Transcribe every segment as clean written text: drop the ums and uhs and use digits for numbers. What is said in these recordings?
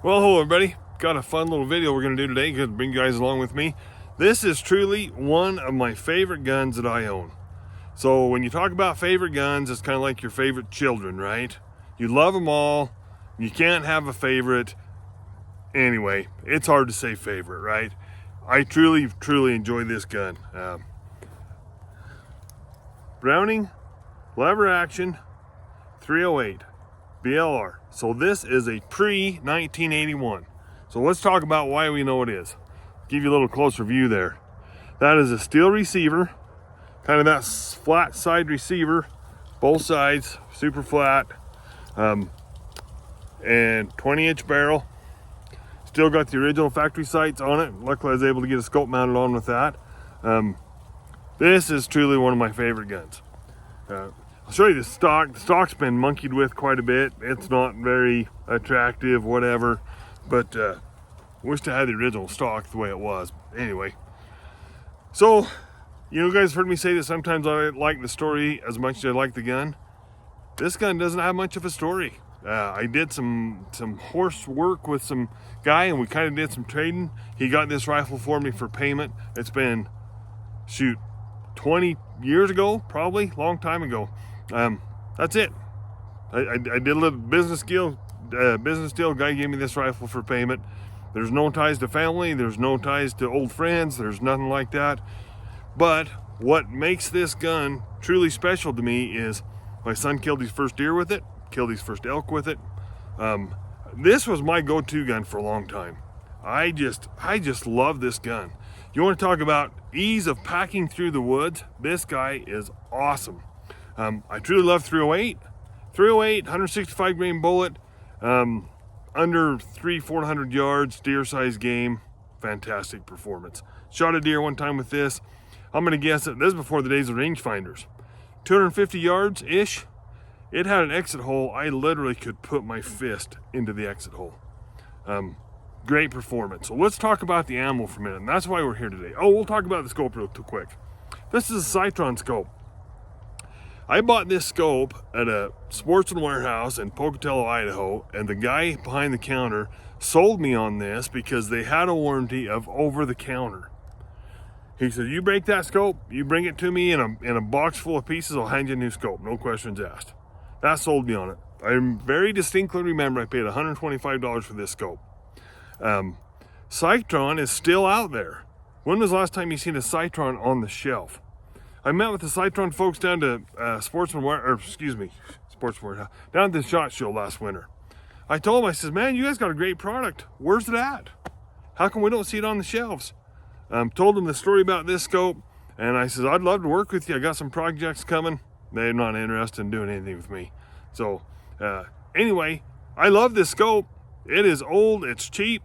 Well, hello everybody. Got a fun little video we're going to do today. Going to bring you guys along with me. This is truly one of my favorite guns that I own. So when you talk about favorite guns, it's kind of like your favorite children, right? You love them all. You can't have a favorite. Anyway, it's hard to say favorite, right? I truly enjoy this gun. Browning lever action 308 BLR. So this is a pre-1981. So let's talk about why we know it is. Give you a little closer view there. That is a steel receiver, kind of that flat side receiver, both sides, super flat, and 20-inch barrel. Still got the original factory sights on it. Luckily I was able to get a scope mounted on with that. This is truly one of my favorite guns. I'll show you the stock. The stock's been monkeyed with quite a bit. It's not very attractive, whatever, but wished I had the original stock the way it was. Anyway, so you guys heard me say that sometimes I like the story as much as I like the gun. This gun doesn't have much of a story. I did some horse work with some guy, and we kind of did some trading. He got this rifle for me for payment. It's been, shoot, 20 years ago, probably, long time ago. That's it. I did a little business deal. Guy gave me this rifle for payment. There's no ties to family. There's no ties to old friends. There's nothing like that. But what makes this gun truly special to me is my son killed his first deer with it, killed his first elk with it. This was my go-to gun for a long time. I just love this gun. You want to talk about ease of packing through the woods? This guy is awesome. I truly love 308. 308, 165 grain bullet, under 400 yards, deer size game, fantastic performance. Shot a deer one time with this. I'm gonna guess that this is before the days of rangefinders. 250 yards-ish. It had an exit hole. I literally could put my fist into the exit hole. Great performance. So let's talk about the ammo for a minute, and that's why we're here today. Oh, we'll talk about the scope real quick. This is a Citron scope. I bought this scope at a Sportsman warehouse in Pocatello, Idaho, and the guy behind the counter sold me on this because they had a warranty of over the counter. He said, you break that scope, you bring it to me in a box full of pieces, I'll hand you a new scope, no questions asked. That sold me on it. I very distinctly remember I paid $125 for this scope. Citron is still out there. When was the last time you seen a Citron on the shelf? I met with the Citron folks down to Sportsman down at the SHOT Show last winter. I told them, I says, man, you guys got a great product. Where's it at? How come we don't see it on the shelves? Told them the story about this scope, and I says, I'd love to work with you. I got some projects coming. They're not interested in doing anything with me. So anyway, I love this scope. It is old, it's cheap,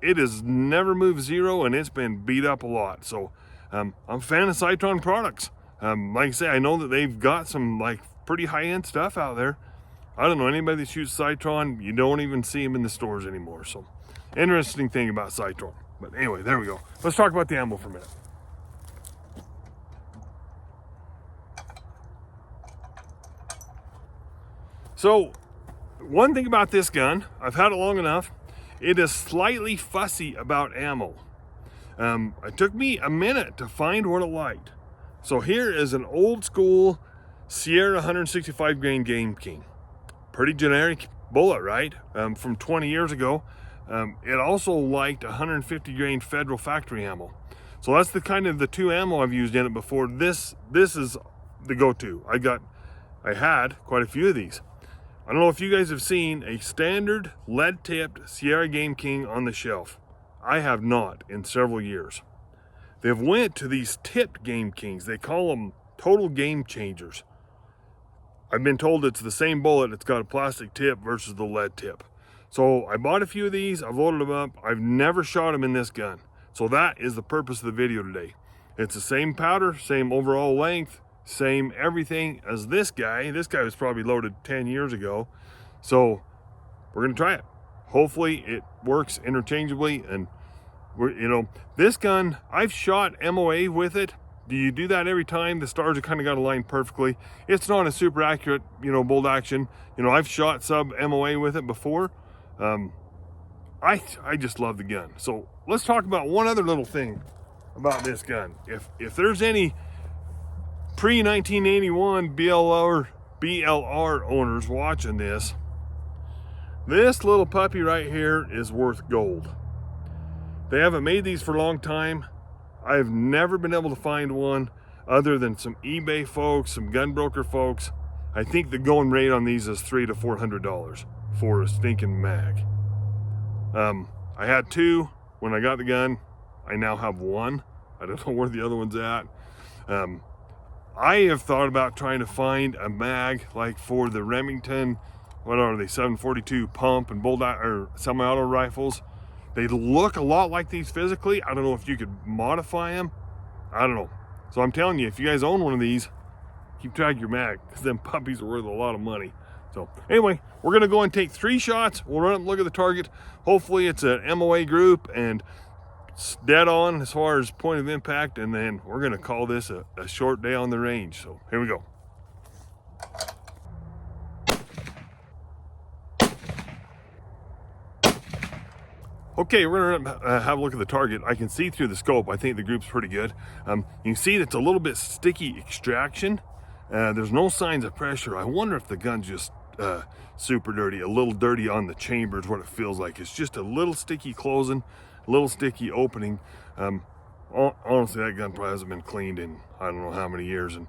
it has never moved zero, and it's been beat up a lot. So I'm a fan of Citron products. Like I say, I know that they've got some like pretty high-end stuff out there. I don't know anybody that shoots Citron. You don't even see them in the stores anymore. So interesting thing about Citron. But anyway, there we go. Let's talk about the ammo for a minute. So one thing about this gun, I've had it long enough, it is slightly fussy about ammo. It took me a minute to find what it liked. So here is an old school Sierra 165 grain Game King. Pretty generic bullet, right? From 20 years ago. It also liked 150 grain Federal factory ammo. So that's the kind of the two ammo I've used in it before. This is the go-to. I had quite a few of these. I don't know if you guys have seen a standard lead-tipped Sierra Game King on the shelf. I have not in several years. They've went to these tipped Game Kings. They call them total game changers. I've been told it's the same bullet. It's got a plastic tip versus the lead tip. So I bought a few of these. I've loaded them up. I've never shot them in this gun. So that is the purpose of the video today. It's the same powder, same overall length, same everything as this guy. This guy was probably loaded 10 years ago. So we're gonna try it. Hopefully it works interchangeably, and this gun, I've shot MOA with it. Do you do that every time? The stars are kind of got aligned perfectly. It's not a super accurate, bolt action. I've shot sub MOA with it before. I just love the gun. So let's talk about one other little thing about this gun. If there's any pre-1981 BLR owners watching this little puppy right here is worth gold. They haven't made these for a long time. I've never been able to find one other than some eBay folks, some gun broker folks. I think the going rate on these is $300 to $400 for a stinking mag. I had two when I got the gun. I now have one. I don't know where the other one's at. I have thought about trying to find a mag like for the Remington, what are they, 742 pump and bolt or semi-auto rifles. They look a lot like these physically. I don't know if you could modify them. I don't know. So I'm telling you, if you guys own one of these, keep track of your mag, because them puppies are worth a lot of money. So anyway, we're gonna go and take 3 shots. We'll run up and look at the target. Hopefully it's an MOA group and it's dead on as far as point of impact, and then we're gonna call this a short day on the range. So here we go. Okay, we're gonna have a look at the target. I can see through the scope. I think the group's pretty good. You can see it's a little bit sticky extraction. There's no signs of pressure. I wonder if the gun's just super dirty, a little dirty on the chambers, what it feels like. It's just a little sticky closing, a little sticky opening. Honestly, that gun probably hasn't been cleaned in I don't know how many years, and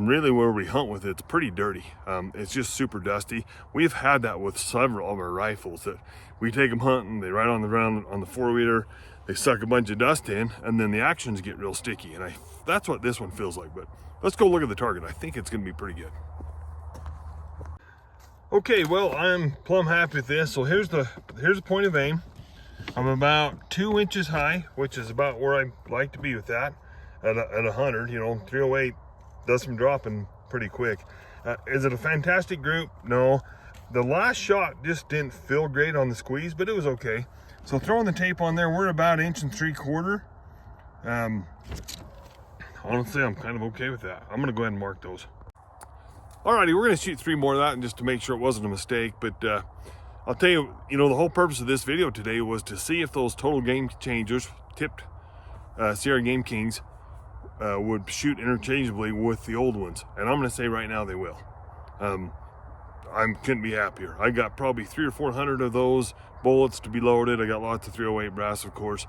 really where we hunt with it's pretty dirty. It's just super dusty. We've had that with several of our rifles that we take them hunting, they ride on the ground on the 4-wheeler, they suck a bunch of dust in, and then the actions get real sticky, and that's what this one feels like. But let's go look at the target. I think it's gonna be pretty good. Okay, well, I'm plumb happy with this. So here's the point of aim. I'm about 2 inches high, which is about where I like to be with that at 100. You know, 308 does some dropping pretty quick. Is it a fantastic group? No. The last shot just didn't feel great on the squeeze, but it was okay. So throwing the tape on there, we're about 1.75 inches. Honestly, I'm kind of okay with that. I'm gonna go ahead and mark those. Alrighty, we're gonna shoot 3 more of that and just to make sure it wasn't a mistake. But I'll tell you, the whole purpose of this video today was to see if those total game changers, tipped Sierra Game Kings, would shoot interchangeably with the old ones. And I'm gonna say right now they will. I couldn't be happier. I got probably 300 or 400 of those bullets to be loaded. I got lots of 308 brass, of course.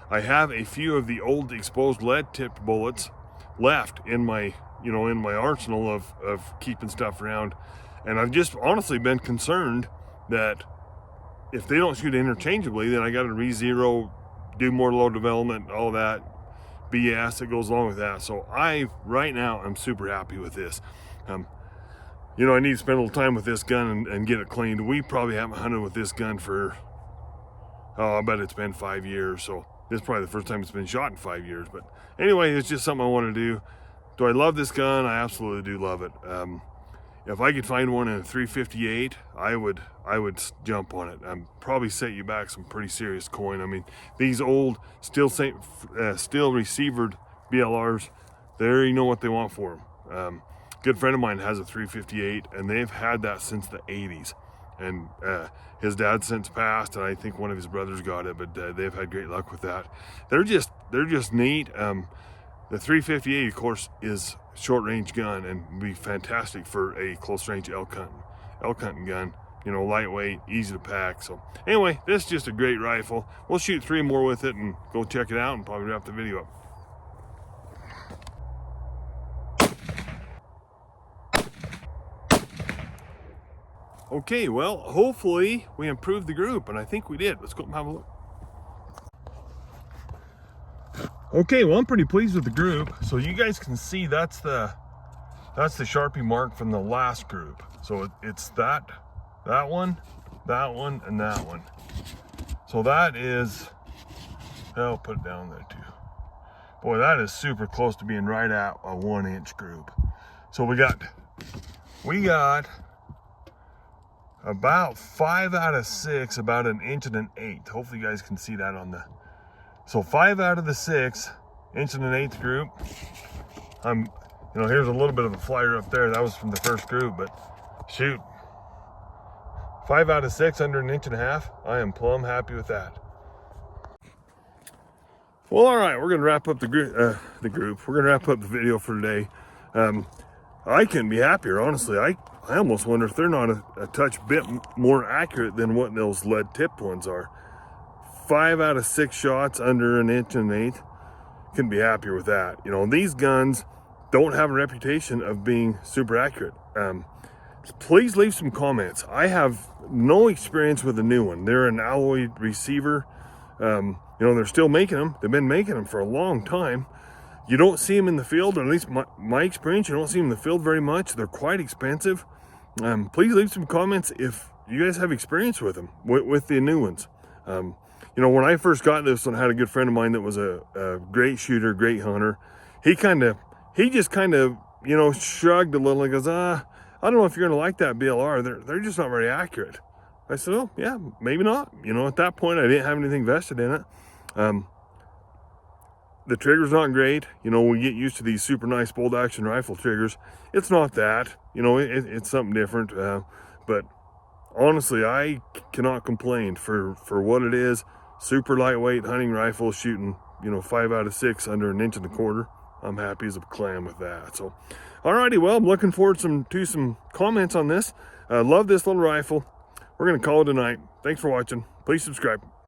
I have a few of the old exposed lead tipped bullets left in my arsenal of keeping stuff around. And I've just honestly been concerned that if they don't shoot interchangeably, then I got to re-zero, do more load development, all that BS that goes along with that. So right now I'm super happy with this. I need to spend a little time with this gun and get it cleaned. We probably haven't hunted with this gun for, I bet it's been 5 years. So this is probably the first time it's been shot in 5 years. But anyway, it's just something I want to do. Do I love this gun? I absolutely do love it. If I could find one in a 358, I would jump on it. Probably set you back some pretty serious coin. I mean, these old steel receivered BLRs, you know what they want for them. Good friend of mine has a 358, and they've had that since the 80s. And his dad since passed, and I think one of his brothers got it, but they've had great luck with that. They're just neat. The 358, of course, is short range gun and would be fantastic for a close range elk hunting gun. Lightweight, easy to pack. So anyway, this is just a great rifle. We'll shoot 3 more with it and go check it out and probably wrap the video up. Okay, well, hopefully we improved the group, and I think we did. Let's go and have a look. Okay, well, I'm pretty pleased with the group. So you guys can see that's the Sharpie mark from the last group. So it's that one, and that one. So that is, I'll put it down there too. Boy, that is super close to being right at a 1-inch group. So we got about 5 out of 6, about 1 1/8 inches. Hopefully you guys can see that on the, so 5 out of the 6, 1 1/8 group. Here's a little bit of a flyer up there. That was from the first group, but shoot, 5 out of 6 under 1.5 inches. I am plumb happy with that. Well, all right, we're gonna wrap up the group. We're gonna wrap up the video for today. I couldn't be happier, honestly. I almost wonder if they're not a touch bit more accurate than what those lead tipped ones are. 5 out of 6 shots under 1 1/8 inches. Couldn't be happier with that. You know, these guns don't have a reputation of being super accurate. Please leave some comments. I have no experience with the new one. They're an alloy receiver. You know, they're still making them. They've been making them for a long time. You don't see them in the field, or at least my experience, you don't see them in the field very much. They're quite expensive. Please leave some comments if you guys have experience with them, with the new ones. You know, when I first got this one, I had a good friend of mine that was a great shooter, great hunter. He just kind of, you know, shrugged a little and goes, I don't know if you're gonna like that BLR. They're just not very accurate. I said, oh yeah, maybe not. You know, at that point I didn't have anything vested in it. The trigger's not great. You know, we get used to these super nice bolt action rifle triggers. It's not that, you know, it's something different. But honestly, I cannot complain for what it is. Super lightweight hunting rifle shooting, you know, 5 out of 6 under 1.25 inches. I'm happy as a clam with that. So, alrighty, well, I'm looking forward to some comments on this. Love this little rifle. We're gonna call it a night. Thanks for watching. Please subscribe.